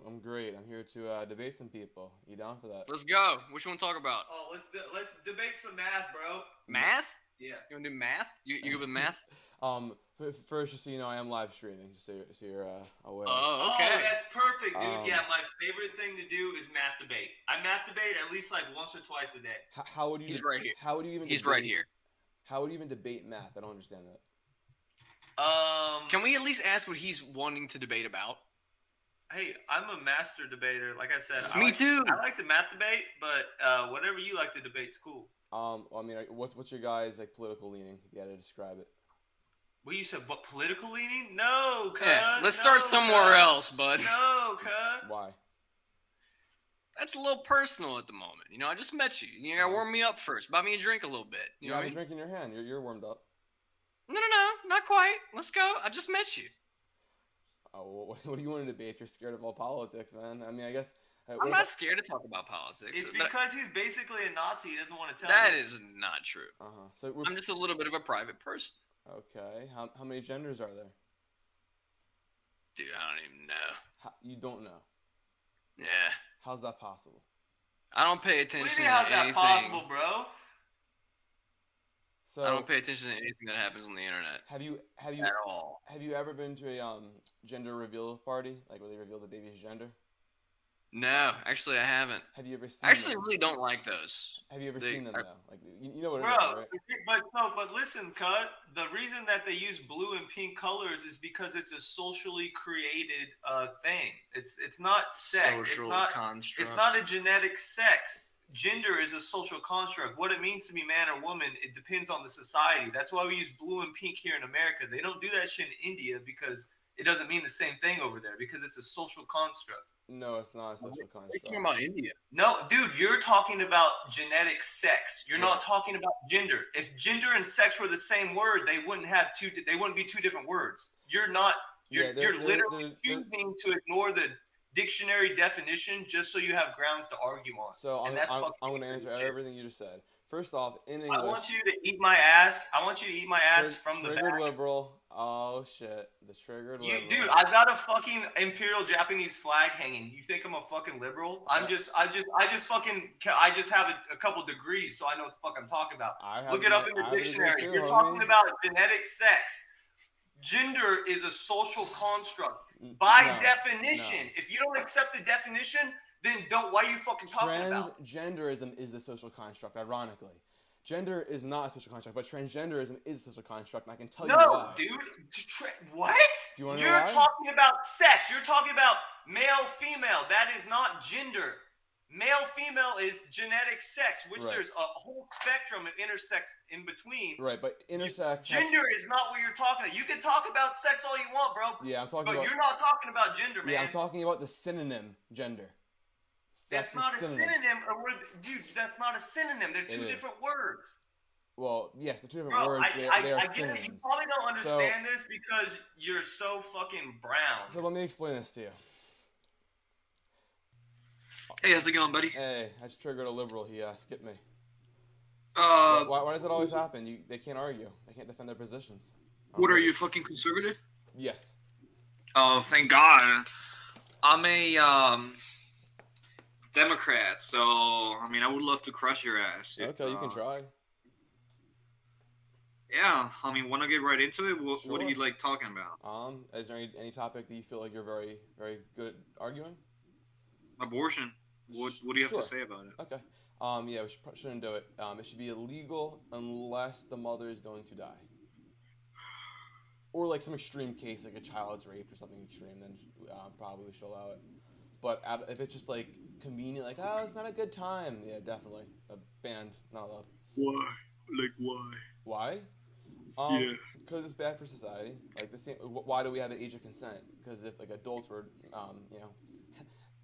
I'm great. I'm here to debate some people. You down for that? Let's go. What you want to talk about? Oh, let's debate some math, bro. Math? Yeah. You want to do math? You good with math? First, just so you know, I am live streaming, just so you're aware. Oh, Oh, okay. that's perfect, dude. Um, Yeah, my favorite thing to do is math debate. I math debate at least like once or twice a day. how would you? He's right here. How would you even? He's debate, right here. How would you even debate math? I don't understand that. Can we at least ask what he's wanting to debate about? Hey, I'm a master debater. Like I said, Me too. I like to math debate, but whatever you like to debate's cool. I mean, what's your guys' like political leaning? If you had to describe it. Well, you said what, political leaning? No, cuz. Yeah, let's no, start somewhere cuz. else, bud. No, cuz. Why? That's a little personal at the moment. You know, I just met you. You gotta warm me up first. Buy me a drink a little bit. You You know have what I a mean? drink in your hand. You're warmed up. No, not quite. Let's go. I just met you. Oh, what do you want to debate if you're scared of all politics, man? I mean, I guess. I'm not scared to talk about politics. It's because he's basically a Nazi. He doesn't want to tell That you. is not true. So I'm just a little bit of a private person. okay. How many genders are there? Dude, I don't even know. You don't know. Yeah. How's that possible? I don't pay What do attention you mean, how's to that anything. possible, bro? So I don't pay attention to anything that happens on the internet have you at all. have you ever been to a gender reveal party, like where they reveal the baby's gender? No, actually, I haven't. Have you ever seen I actually them? really don't like those. Have you ever they- seen them I- though? Like you know what it Bro, is, right? but listen, cut. The reason that they use blue and pink colors is because it's a socially created thing. It's not sex. Social construct. It's not a genetic sex. Gender is a social construct. What it means to be man or woman, it depends on the society. That's why we use blue and pink here in America. They don't do that shit in India because it doesn't mean the same thing over there because it's a social construct. No, it's not a social We're construct. talking about India. No, dude, you're talking about genetic sex. You're Yeah. not talking about gender. If gender and sex were the same word, they wouldn't be two different words. You're literally choosing to ignore the dictionary definition just so you have grounds to argue on. So And I'm, that's I'm, fucking I'm going to answer shit. everything you just said. First off, in English. I want you to eat my ass. I want you to eat my ass from the triggered back. liberal. Oh shit, the triggered liberal. Dude, I've got a fucking imperial Japanese flag hanging. You think I'm a fucking liberal? I just have a couple degrees, so I know what the fuck I'm talking about. Look it up in the dictionary. You're talking about genetic sex. Gender is a social construct. By definition. No. If you don't accept the definition, then why are you fucking talking about? Transgenderism is the social construct, ironically. Gender is not a social construct, but transgenderism is a social construct, and I can tell you why. No, dude. What? Do you want to know You're why? talking about sex. You're talking about male, female. That is not gender. Male, female is genetic sex, which Right. there's a whole spectrum of intersex in between. Right, but intersex. Gender is not what you're talking about. You can talk about sex all you want, bro. Yeah, I'm talking But about. you're not talking about gender, man. Yeah, I'm talking about the synonym gender. That's not a synonym. Dude, that's not a synonym. They're two different words. Well, yes, the two different Bro, words. They are I get it. synonyms. You probably don't understand this because you're so fucking brown. So let me explain this to you. Hey, how's it going, buddy? Hey, I just triggered a liberal. He skipped me. What Why does it always happen? They can't argue. They can't defend their positions. are you, fucking conservative? Yes. Oh, thank God. I'm a Democrat, so I mean, I would love to crush your ass. Okay, you can try. Yeah, I mean, want to get right into it? What Sure. are you like talking about? Is there any topic that you feel like you're very, very good at arguing? Abortion. What do you have Sure. to say about it? Okay. Yeah, we shouldn't do it. It should be illegal unless the mother is going to die. Or like some extreme case, like a child's raped or something extreme, then probably we should allow it. But if it's just like convenient, like, oh, it's not a good time, yeah, definitely. Banned, not allowed. Why? Like, why? Why? Yeah. Because it's bad for society. Like the same. Why do we have an age of consent? Because if like adults were,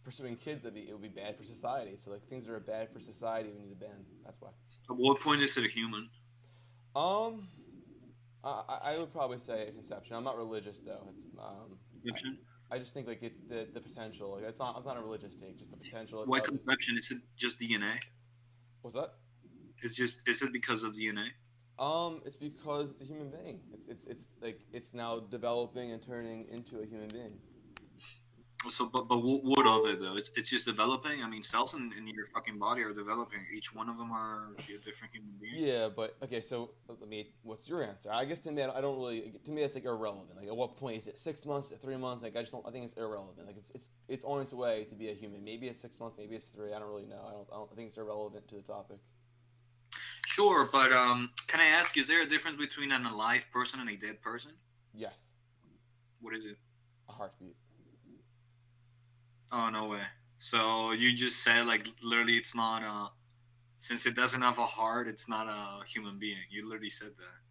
pursuing kids, it would be bad for society. So like things that are bad for society, we need to ban. That's why. At what point is it a human? I would probably say conception. I'm not religious though. It's Conception? I just think like it's the potential. Like it's not a religious take. Just the potential. Why conception? Is it just DNA? What's that? Is it because of DNA? It's because it's a human being. It's like it's now developing and turning into a human being. So, but what of it though? It's just developing. I mean, cells in your fucking body are developing. Each one of them are a different human being. Yeah, but okay. So let me. What's your answer? I guess to me, I don't really. To me, that's like irrelevant. Like, at what point is it? 6 months? 3 months? Like, I just don't. I think it's irrelevant. Like, it's on its way to be a human. Maybe it's 6 months. Maybe it's 3. I don't really know. I think it's irrelevant to the topic. Sure, but can I ask? Is there a difference between an alive person and a dead person? Yes. What is it? A heartbeat. Oh no way. So you just said like literally it's not since it doesn't have a heart, it's not a human being. You literally said that.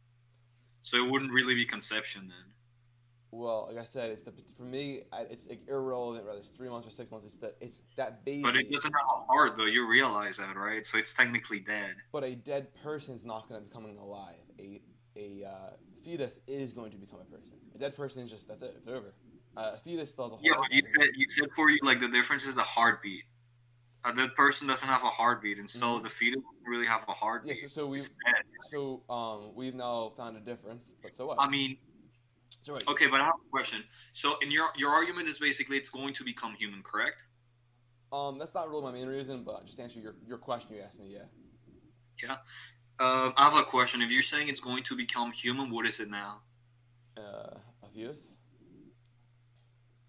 So it wouldn't really be conception then. Well, like I said, for me, it's like irrelevant whether it's 3 months or 6 months. It's that baby. But it doesn't have a heart though. You realize that, right? So it's technically dead. But a dead person's not going to become alive. A fetus is going to become a person. A dead person is just that's it. It's over. A fetus still has a heart. Yeah, but you said for you like the difference is the heartbeat. A dead person doesn't have a heartbeat, and so the fetus doesn't really have a heartbeat. Yeah, so we've now found a difference. But so what? I mean, okay, but I have a question. So in your argument is basically it's going to become human, correct? That's not really my main reason, but just to answer your question you asked me, yeah. Yeah. I have a question. If you're saying it's going to become human, what is it now? A fetus.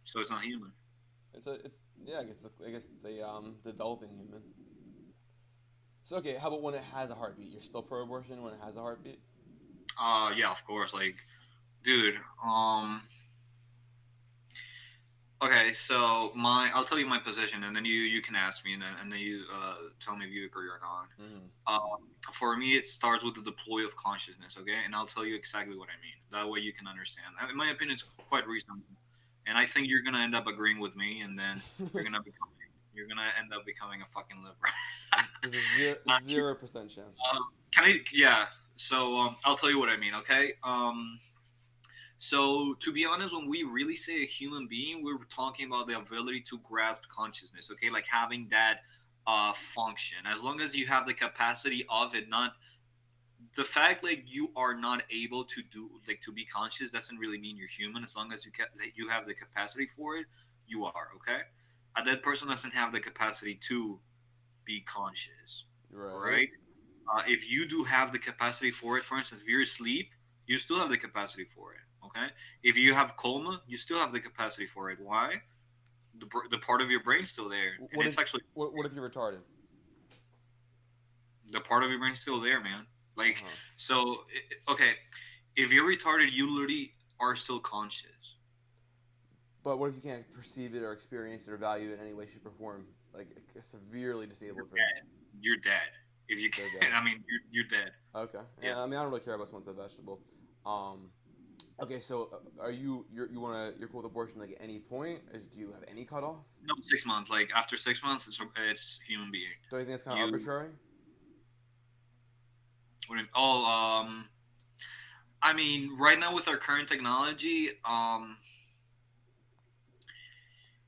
So it's not human. I guess it's a developing human. So okay, how about when it has a heartbeat? You're still pro-abortion when it has a heartbeat? Yeah, of course. Like, dude, okay, so I'll tell you my position, and then you can ask me, and then you tell me if you agree or not. Mm-hmm. For me, it starts with the deploy of consciousness, okay, and I'll tell you exactly what I mean. That way, you can understand. In my opinion, it's quite reasonable, and I think you're gonna end up agreeing with me, and then you're gonna end up becoming a fucking liberal. There's a 0% chance. Yeah. So I'll tell you what I mean, okay? So, to be honest, when we really say a human being, we're talking about the ability to grasp consciousness, okay? Like having that function. As long as you have the capacity of it, not the fact like you are not able to do like to be conscious doesn't really mean you're human. As long as you have the capacity for it, you are, okay? A dead person doesn't have the capacity to be conscious, right? If you do have the capacity for it, for instance, if you're asleep, you still have the capacity for it. Okay, if you have coma, you still have the capacity for it. Why? The part of your brain's still there, and it's actually. What if you're retarded? The part of your brain's still there, man. Like so, okay, if you're retarded, you literally are still conscious. But what if you can't perceive it or experience it or value it in any way, shape, or form? Like a severely disabled person. You're dead. If you can't, I mean, you're dead. Okay. Yeah. I mean, I don't really care about someone's a vegetable. Okay, so you're cool with abortion like at any point? Do you have any cutoff? No, 6 months. Like after 6 months, it's human being. Do you think it's kind of arbitrary? I mean, right now with our current technology,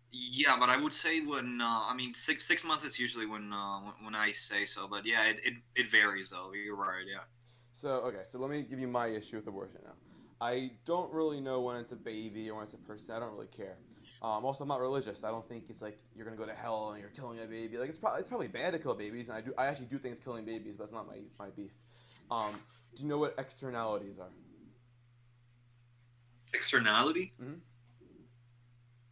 yeah, but I would say when I mean 6 months is usually when I say so. But yeah, it varies though. You're right. Yeah. So let me give you my issue with abortion now. I don't really know when it's a baby or when it's a person. I don't really care. Also, I'm not religious. I don't think it's like you're gonna go to hell and you're killing a baby. Like it's probably bad to kill babies, and I actually do think it's killing babies, but it's not my beef. Do you know what externalities are? Externality? Mm-hmm.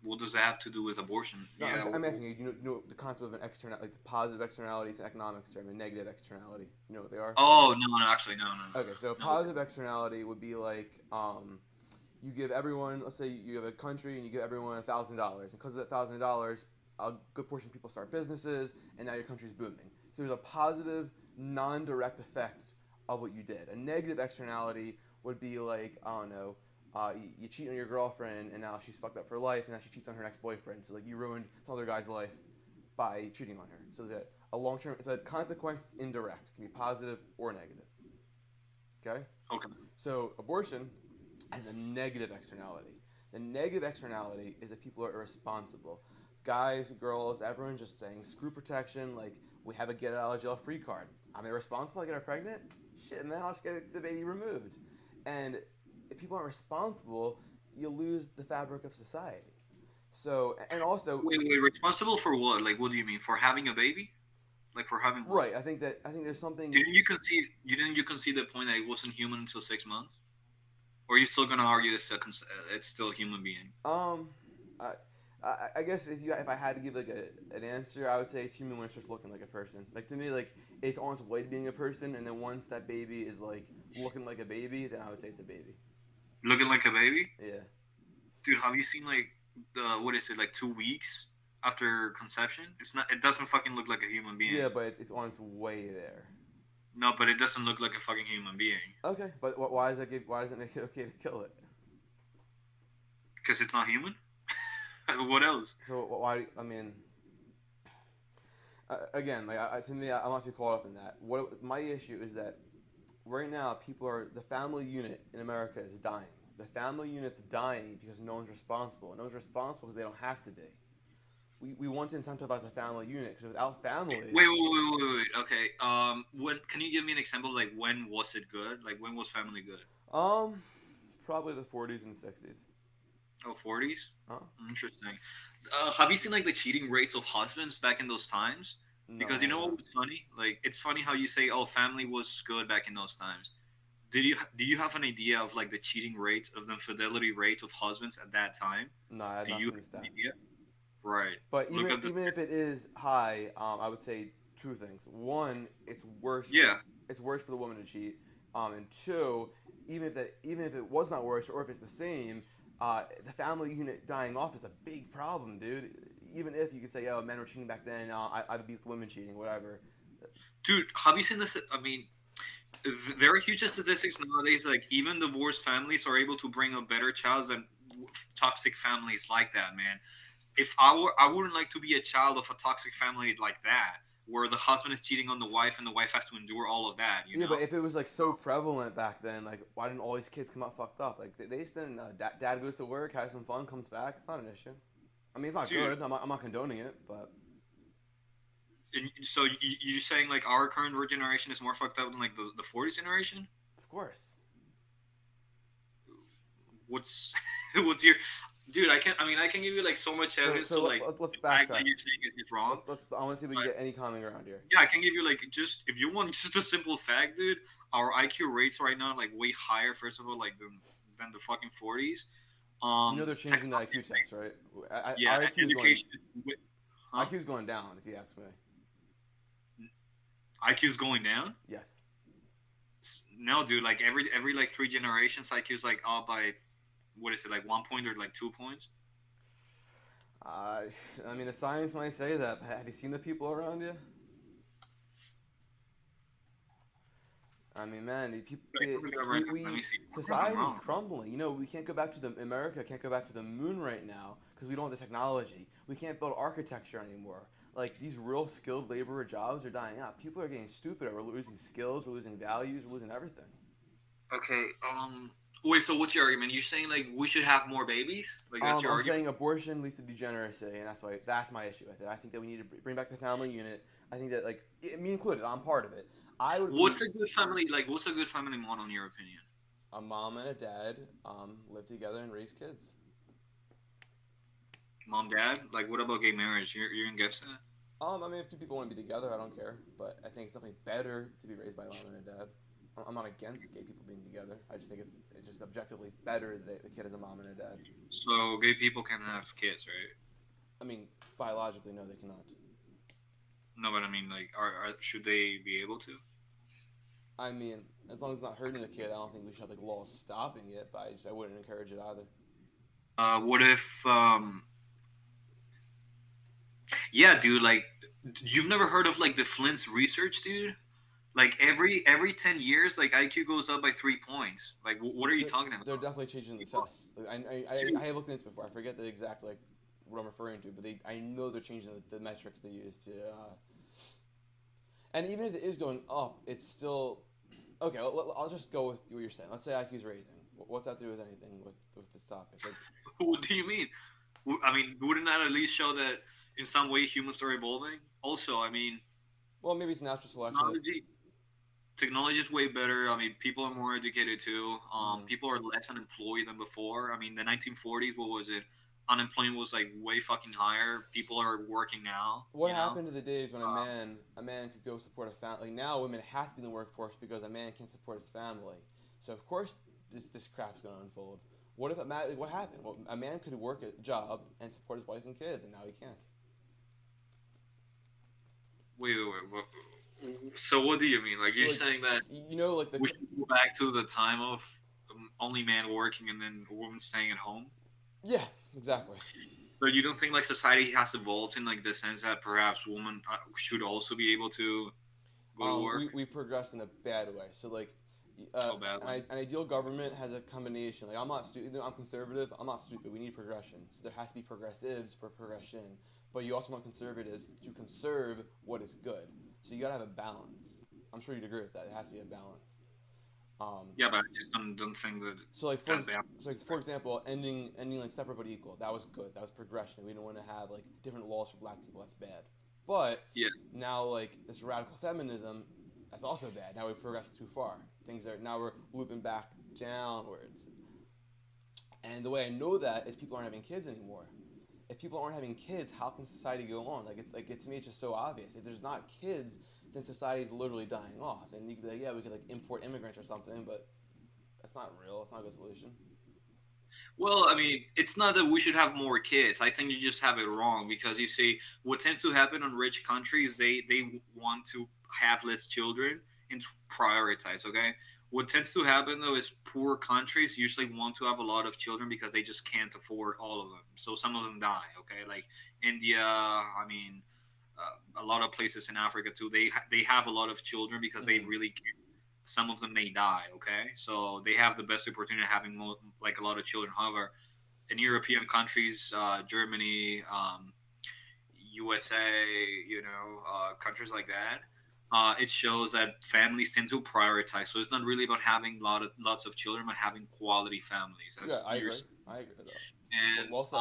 What does that have to do with abortion? No, yeah, I'm asking you. Do you know the concept of an external, like the positive externalities in economics term, and negative externality? You know what they are? Oh no, actually no. Okay, so a positive externality would be like you give everyone, let's say you have a country and you give everyone $1,000, and because of that $1,000, a good portion of people start businesses, and now your country's booming. So there's a positive, non-direct effect of what you did. A negative externality would be like, I don't know, you cheat on your girlfriend, and now she's fucked up for life, and now she cheats on her ex-boyfriend. So like you ruined some other guy's life by cheating on her. So it's a long-term, it's a consequence indirect. It can be positive or negative. Okay? Okay. So abortion has a negative externality. The negative externality is that people are irresponsible. Guys, girls, everyone's just saying, screw protection, like, we have a get out of jail free card. I'm irresponsible, I get her pregnant? Shit, man, I'll just get the baby removed. And if people aren't responsible, you lose the fabric of society. So, and also, Wait, responsible for what? Like, what do you mean? For having a baby? Like, for having what? right? I think there's something. Didn't you concede the point that it wasn't human until 6 months? Or are you still gonna argue it's still a human being? Um, I, I guess if I had to give like an answer, I would say it's human when it starts looking like a person. Like to me, like it's on its way to being a person, and then once that baby is like looking like a baby, then I would say it's a baby. Looking like a baby? Yeah. Dude, have you seen like the what is it, like 2 weeks after conception? It's not. It doesn't fucking look like a human being. Yeah, but it's on its way there. No, but it doesn't look like a fucking human being. Okay, but why does that why does it make it okay to kill it? Because it's not human. What else? So why? I mean, again, like to me, I'm not too caught up in that. What my issue is that right now the family unit in America is dying. The family unit's dying because no one's responsible. No one's responsible because they don't have to be. We want to incentivize a family unit because without family. Wait. Okay. When can you give me an example? Like, when was it good? Like, when was family good? Probably the 40s and 60s. Oh, 40s? Huh? Interesting. Have you seen like the cheating rates of husbands back in those times? Because you know what was funny? Like, it's funny how you say, "Oh, family was good back in those times." Do you have an idea of like the cheating rates of the infidelity rate of husbands at that time? No, I have Do not you seen have the an stats. idea? Right. But Look up even if it is high, I would say two things. One, it's worse. Yeah. It's worse for the woman to cheat. And two, even if it was not worse, or if it's the same, the family unit dying off is a big problem, dude. Even if you could say, "Oh, men were cheating back then," I'd beat women cheating, whatever. Dude, have you seen this? I mean, there are huge statistics nowadays. Like, even divorced families are able to bring a better child than toxic families like that, man. If I wouldn't like to be a child of a toxic family like that, where the husband is cheating on the wife and the wife has to endure all of that. You know? But if it was like so prevalent back then, like why didn't all these kids come out fucked up? Like they just didn't. Dad goes to work, has some fun, comes back. It's not an issue. I mean, it's not good. I'm not condoning it, but. And so you're saying like our current generation is more fucked up than like the 40s generation? Of course. What's your dude? I can give you like so much evidence. So like let's the fact backtrack. that you're saying it's wrong. I want to see if we can get any common ground here. Yeah, I can give you like just if you want just a simple fact, dude. Our IQ rates right now are like way higher. First of all, like than the fucking 40s. You know they're changing the IQ test, right? Yeah, education IQ's going down, if you ask me. IQ's going down? Yes. No, dude. Like every like 3 generations, IQ's like up by what is it, like 1 point or like 2 points? I mean, the science might say that. But have you seen the people around you? I mean, man, society's crumbling. You know, we can't go back to America can't go back to the moon right now because we don't have the technology. We can't build architecture anymore. Like, these real skilled laborer jobs are dying out. People are getting stupider. We're losing skills. We're losing values. We're losing everything. Okay. Wait. So what's your argument? You're saying like we should have more babies? Like that's your argument? I'm saying abortion leads to degeneracy, and that's my issue with it. I think that we need to bring back the family unit. I think that me included, I'm part of it. What's a good family model in your opinion? A mom and a dad live together and raise kids. Mom, dad? Like, what about gay marriage? You're against that? I mean, if two people want to be together, I don't care. But I think it's definitely better to be raised by a mom and a dad. I'm not against gay people being together. I just think it's just objectively better that the kid has a mom and a dad. So gay people can have kids, right? I mean, biologically, no, they cannot. No, but I mean, like, should they be able to? I mean, as long as it's not hurting the kid, I don't think we should have like laws stopping it. But I wouldn't encourage it either. What if? Yeah, dude. Like, you've never heard of like the Flint's research, dude? Like every 10 years, like IQ goes up by 3 points. Like, what are you talking about? They're definitely changing the test. Like, I have looked into this before. I forget the exact like what I'm referring to, but I know they're changing the metrics they use to. And even if it is going up, it's still okay. I'll just go with what you're saying. Let's say IQ's raising. What's that to do with anything with this topic? Like, what do you mean? I mean, wouldn't that at least show that in some way humans are evolving? Also, I mean, well, maybe it's natural selection. Technology is way better. I mean, people are more educated too. People are less unemployed than before. I mean, the 1940s, what was it? unemployment was like way fucking higher. People are working now. What You know? happened to the days when a man could go support a family? Like now, women have to be in the workforce because a man can't support his family. So of course, this crap's gonna unfold. What if what happened? Well, a man could work a job and support his wife and kids, and now he can't. Wait. What, so what do you mean? Like So, you're like, saying that like we should go back to the time of only man working and then women staying at home? yeah, exactly. So you don't think like society has evolved in like the sense that perhaps women should also be able to go to work? We progressed in a bad way. So like, Oh, bad way. an ideal government has a combination. Like I'm not stupid. I'm conservative. I'm not stupid. We need progression. So there has to be progressives for progression. But you also want conservatives to conserve what is good. So you gotta have a balance. I'm sure you'd agree with that. It has to be a balance. Yeah, but I just don't think that So like that balance. for example, ending like separate but equal. That was good. That was progression. We don't want to have like different laws for black people. That's bad. But Yeah. now like this radical feminism, that's also bad. Now we progressed too far. Now we're looping back downwards. And the way I know that is people aren't having kids anymore. If people aren't having kids, how can society go on? To me it's just so obvious. If there's not kids, then society is literally dying off. And you could be like, yeah, we could like import immigrants or something, but that's not real. It's not a good solution. Well, I mean, it's not that we should have more kids. I think you just have it wrong because you see, what tends to happen in rich countries, they want to have less children and to prioritize. Okay, what tends to happen though is poor countries usually want to have a lot of children because they just can't afford all of them. So some of them die. Okay, like India. I mean, a lot of places in Africa too. They have a lot of children because they really can't. Some of them may die. Okay, so they have the best opportunity of having like a lot of children. However, in European countries, Germany, USA, countries like that, it shows that families tend to prioritize. So it's not really about having lots of children, but having quality families. Yeah, I agree. I agree with that. And Well said.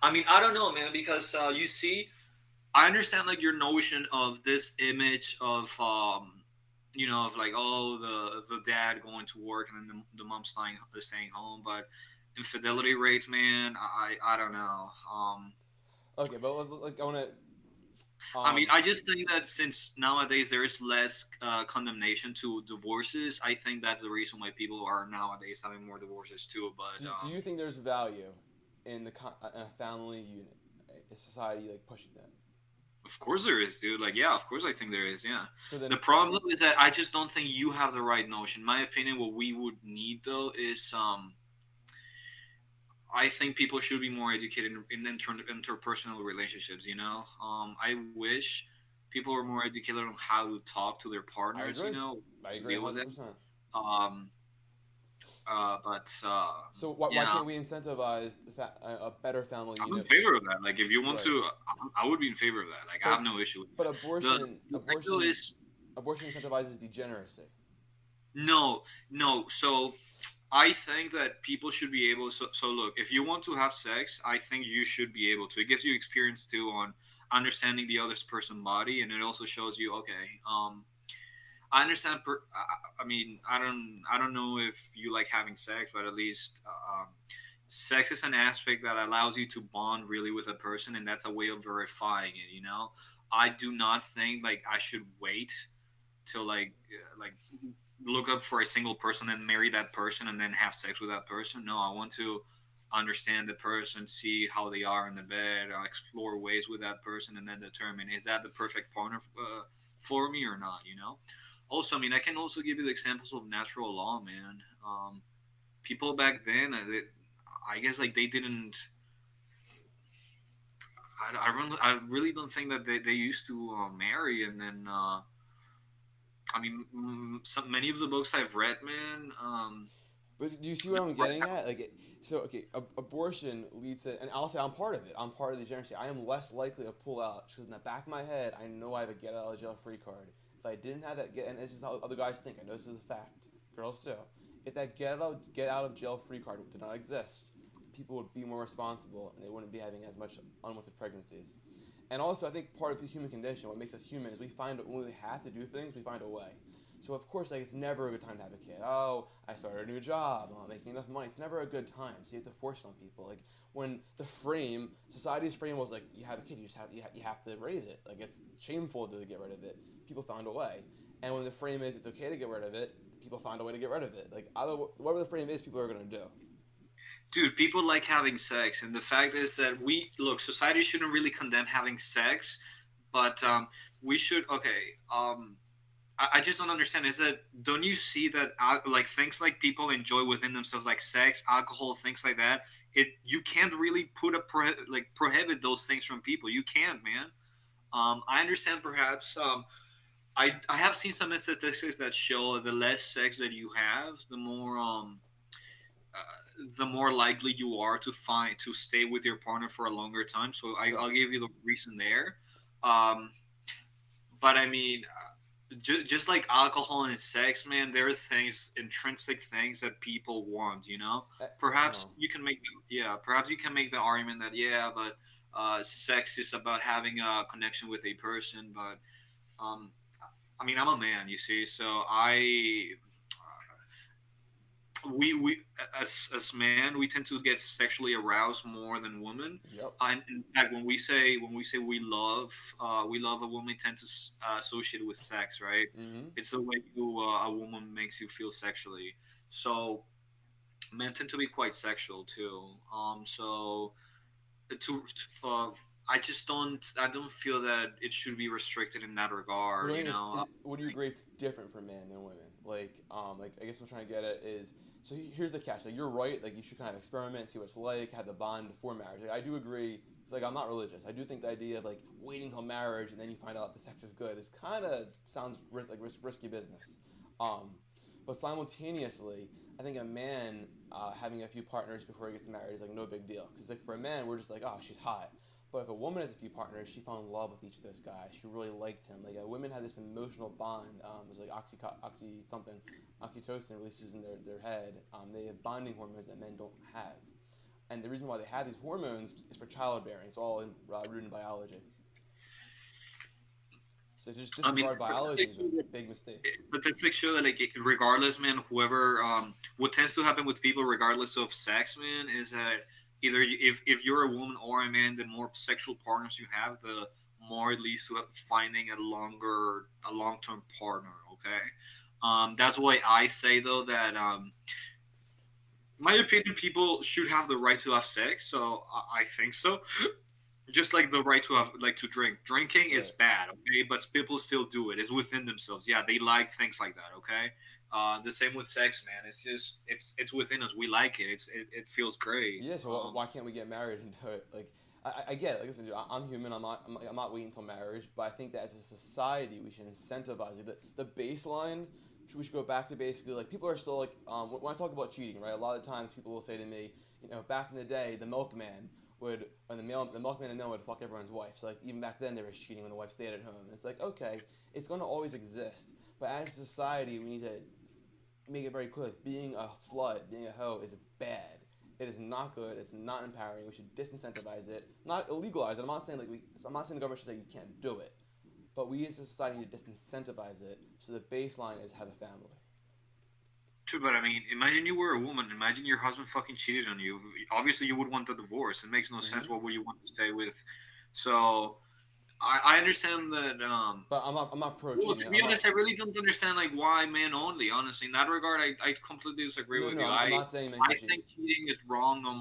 I mean, I don't know, man, because you see, I understand like your notion of this image of of like, oh, the dad going to work and then the mom staying home, but infidelity rates, man, I don't know. Okay, but like I want to. I mean, I just think that since nowadays there is less condemnation to divorces, I think that's the reason why people are nowadays having more divorces too. But do you think there's value in a family unit, a society like pushing that? Of course there is, dude. Like, yeah, of course I think there is, yeah. So then, the problem is that I just don't think you have the right notion. In my opinion, what we would need though is I think people should be more educated in interpersonal relationships. I wish people were more educated on how to talk to their partners. I agree. Deal with it. 100%. So why can't we incentivize a better family I'm unit? in favor of that. Like, if you want to, I would be in favor of that. Like, I have no issue with But that. abortion incentivizes degeneracy. No. So I think that people should be able. So look, if you want to have sex, I think you should be able to. It gives you experience too on understanding the other person's body, and it also shows you, okay, I understand. I mean, I don't know if you like having sex, but at least sex is an aspect that allows you to bond really with a person, and that's a way of verifying it. I do not think like I should wait till like look up for a single person and marry that person and then have sex with that person. No, I want to understand the person, see how they are in the bed, explore ways with that person, and then determine is that the perfect partner for me or not. Also, I mean, I can also give you the examples of natural law, man. People back then, I guess, like, they didn't. I really don't think that they used to marry, and then. I mean, many of the books I've read, man. But do you see what I'm getting at? Abortion leads to, and I'll say I'm part of it. I'm part of the degeneracy. I am less likely to pull out because in the back of my head, I know I have a get out of jail free card. If I didn't have that and this is how other guys think. I know this is a fact. Girls too. If that get out of jail free card did not exist, people would be more responsible and they wouldn't be having as much unwanted pregnancies. And also, I think part of the human condition, what makes us human, is when we have to do things, we find a way. So of course, like it's never a good time to have a kid. Oh, I started a new job. I'm not making enough money. It's never a good time. So you have to force it on people. Like when society's frame was like, you have a kid, you have to raise it. Like it's shameful to get rid of it. People found a way. And when the frame is it's okay to get rid of it, people found a way to get rid of it. Like whatever the frame is, people are gonna do. Dude, people like having sex, and the fact is that society shouldn't really condemn having sex, but we should. Okay, I just don't understand. Is that don't you see that like things like people enjoy within themselves, like sex, alcohol, things like that? You can't really prohibit those things from people. You can't, man. I understand perhaps. I have seen some statistics that show the less sex that you have, the more likely you are to stay with your partner for a longer time. So I'll give you the reason there. But I mean, just like alcohol and sex, man, there are intrinsic things that people want. Perhaps you can make the argument that but sex is about having a connection with a person. But I mean, I'm a man, you see, so we as men we tend to get sexually aroused more than women. Yep. And in fact, when we say we love a woman, we tend to associate it with sex, right? Mm-hmm. It's the way a woman makes you feel sexually. So men tend to be quite sexual too. So to I don't feel that it should be restricted in that regard. What do you agree it's different for men than women? Like I guess what I'm trying to get at is, so here's the catch. Like you're right. Like you should kind of experiment, see what it's like, have the bond before marriage. Like I do agree. It's like I'm not religious. I do think the idea of like waiting until marriage and then you find out the sex is good is kind of sounds risky business. But simultaneously, I think a man having a few partners before he gets married is like no big deal. Because like for a man, we're just like, oh, she's hot. But if a woman has a few partners, she fell in love with each of those guys. She really liked him. Like women have this emotional bond. There's like oxytocin releases in their head. They have bonding hormones that men don't have. And the reason why they have these hormones is for childbearing. It's all rooted in biology. So just disregard biology is a big mistake. Statistics show that regardless, man, what tends to happen with people regardless of sex, man, is that either if you're a woman or a man, the more sexual partners you have, the more it leads to finding a long-term partner. Okay, that's why I say though that my opinion, people should have the right to have sex. So I think so. Just like the right to drink. Drinking is bad, okay, but people still do it. It's within themselves. Yeah, they like things like that. Okay. The same with sex, man. It's just it's within us. We like it. It feels great. Yeah. So why can't we get married and do it? Like I get it. Like I said, I'm human. I'm not waiting until marriage. But I think that as a society, we should incentivize it. The baseline. We should go back to basically like people are still like when I talk about cheating, right? A lot of times people will say to me, back in the day, the milkman would, or the milkman and would fuck everyone's wife. So like even back then there was cheating when the wife stayed at home. And it's like, okay, it's going to always exist. But as a society, we need to make it very clear: being a slut, being a hoe is bad. It is not good. It's not empowering. We should disincentivize it, not illegalize it. I'm not saying the government should say you can't do it, but we as a society need to disincentivize it. So the baseline is have a family. True, but I mean, imagine you were a woman. Imagine your husband fucking cheated on you. Obviously, you would want a divorce. It makes no sense. What would you want to stay with? So, I understand that. But I'm not pro cheating. Well, to be honest, I really don't understand why men only. Honestly, in that regard, I completely disagree with you. I'm not saying men I think cheating is wrong, no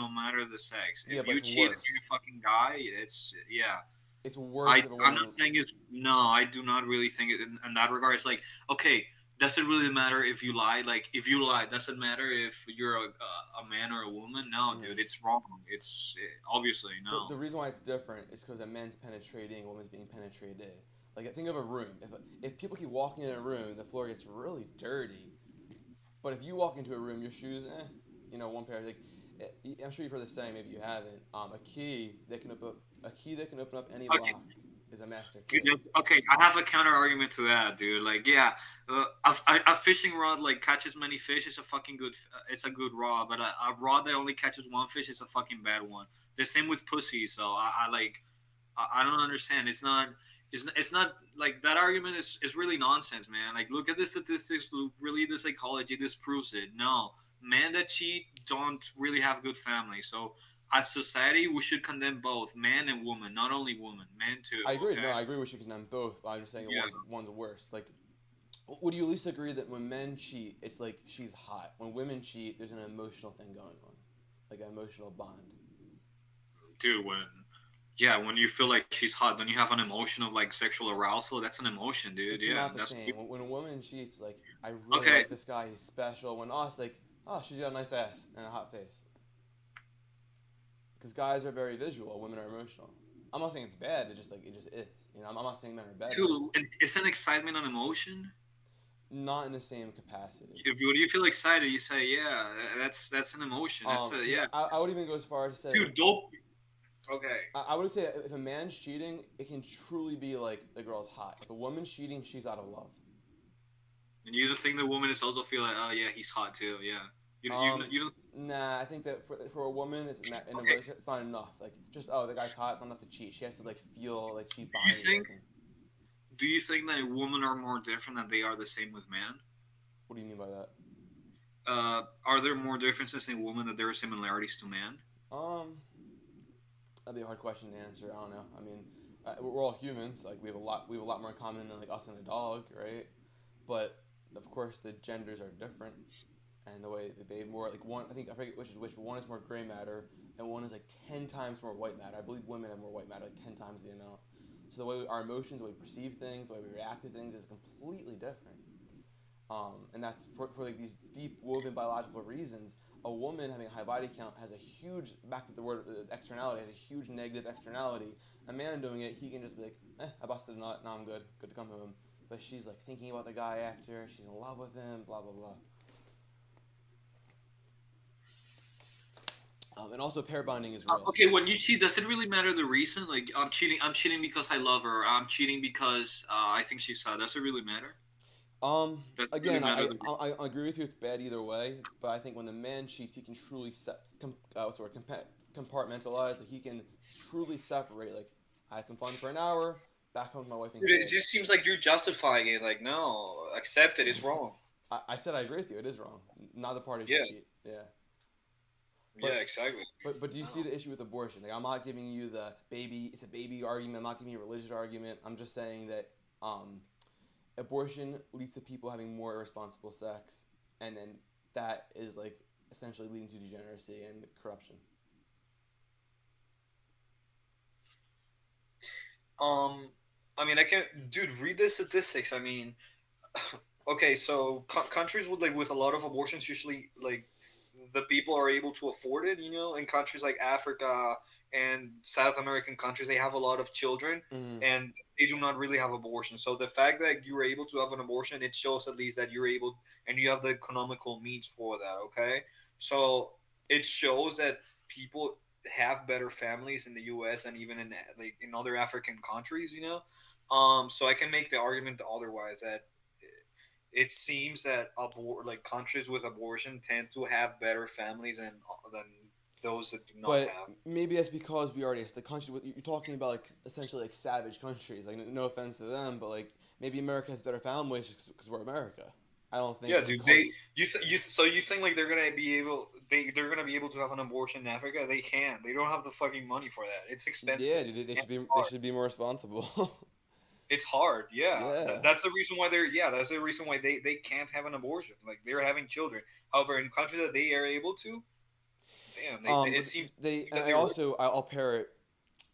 matter the sex. If you cheat and you're a fucking guy, it's worse. I'm not saying no. I do not really think it in that regard. It's like, okay. Does it really matter if you lie? Like, if you lie, does it matter if you're a man or a woman? No, dude, it's wrong. Obviously, no. The reason why it's different is because a man's penetrating, a woman's being penetrated. Like, think of a room. If people keep walking in a room, the floor gets really dirty. But if you walk into a room, your shoes, one pair. Like, I'm sure you've heard the saying, maybe you haven't. A key that can open up any lock. Is a master key. Okay, I have a counter argument to that, dude. Like, yeah, a fishing rod catches many fish. It's a fucking good. It's a good rod, but a rod that only catches one fish is a fucking bad one. The same with pussy. So I like. I don't understand. It's not like that argument is really nonsense, man. Like, look at the statistics, look really the psychology. This proves it. No, men that cheat don't really have good families. So as society, we should condemn both man and woman, not only woman, men too. I agree. Okay. No, I agree. We should condemn both. I'm just saying Yeah. one's worse. Like, would you at least agree that when men cheat, it's like she's hot? When women cheat, there's an emotional thing going on, like an emotional bond. Dude, when you feel like she's hot, then you have an emotion of like sexual arousal. That's an emotion, dude. It's Yeah, not the that's same. When a woman cheats, like, I really Okay. like this guy. He's special. When us, like, oh, she's got a nice ass and a hot face. Because guys are very visual, women are emotional. I'm not saying it's bad. It just is. You know, I'm not saying men are better. Dude, it's an excitement and emotion. Not in the same capacity. If you feel excited, you say, "Yeah, that's an emotion." That's yeah. I would even go as far as to say, Dude, dope. Okay. I would say if a man's cheating, it can truly be like the girl's hot. If a woman's cheating, she's out of love. And you don't think the woman is also feel like, oh yeah, he's hot too, yeah. You don't. Nah, I think that for a woman, it's in a Okay. relationship, it's not enough. Like, just, oh, the guy's hot, it's not enough to cheat. She has to like feel like cheat Do you body. think? Do you think that women are more different than they are the same with men? What do you mean by that? Are there more differences in women that there are similarities to men? That'd be a hard question to answer. I don't know. I mean, we're all humans. Like, we have a lot more in common than like us and a dog, right? But of course, the genders are different, and the way they behave more. Like, one, I think I forget which is which, but one is more gray matter, and one is like 10 times more white matter. I believe women have more white matter, like 10 times the amount. So the way our emotions, the way we perceive things, the way we react to things is completely different. And that's for like these deep woven biological reasons. A woman having a high body count has a huge, back to the word externality, has a huge negative externality. A man doing it, he can just be like, I busted a nut, now I'm good to come home. But she's like thinking about the guy after, she's in love with him, blah, blah, blah. And also pair bonding is real. Okay, when you cheat, does it really matter the reason? Like, I'm cheating because I love her. I'm cheating because I think she's hot. Does it really matter? Again, I agree with you. It's bad either way, but I think when the man cheats, he can truly compartmentalize. Like, he can truly separate. Like, I had some fun for an hour, back home with my wife and Dude, kids. it just seems like you're justifying it. Like, no, accept it. It's wrong. I said I agree with you. It is wrong. Not the party Yeah. should cheat. Yeah. Yeah, exactly. But do you see the issue with abortion? Like, I'm not giving you the baby. It's a baby argument. I'm not giving you a religious argument. I'm just saying that abortion leads to people having more irresponsible sex, and then that is like essentially leading to degeneracy and corruption. I mean, I can't, dude. Read the statistics. I mean, okay, so countries with a lot of abortions usually like the people are able to afford it. You know, in countries like Africa and South American countries, they have a lot of children, and they do not really have abortion. So the fact that you're able to have an abortion, it shows at least that you're able and you have the economical means for that. Okay, so it shows that people have better families in the U.S. and even in other African countries. You know, so I can make the argument otherwise that it seems that countries with abortion tend to have better families than those that do not But have. maybe that's because we already the country you're talking about, like essentially like savage countries. Like, no offense to them, but like maybe America has better families because we're America. I don't think. Yeah, dude. So you think like they're gonna be able to have an abortion in Africa? They can't. They don't have the fucking money for that. It's expensive. Yeah, dude, they should be more responsible. It's hard. Yeah. Yeah. That's the reason why that's the reason why they can't have an abortion. Like, they're having children. However, in countries that they are able to, damn, it seems. I'll pair it.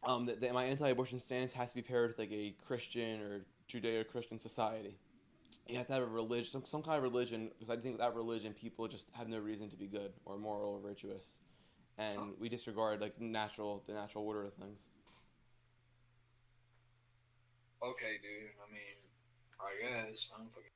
That my anti-abortion stance has to be paired with like a Christian or Judeo-Christian society. You have to have a religion, some kind of religion, because I think without religion, people just have no reason to be good or moral or virtuous, and we disregard like the natural order of things. Okay, dude. I mean, I guess I'm fucking.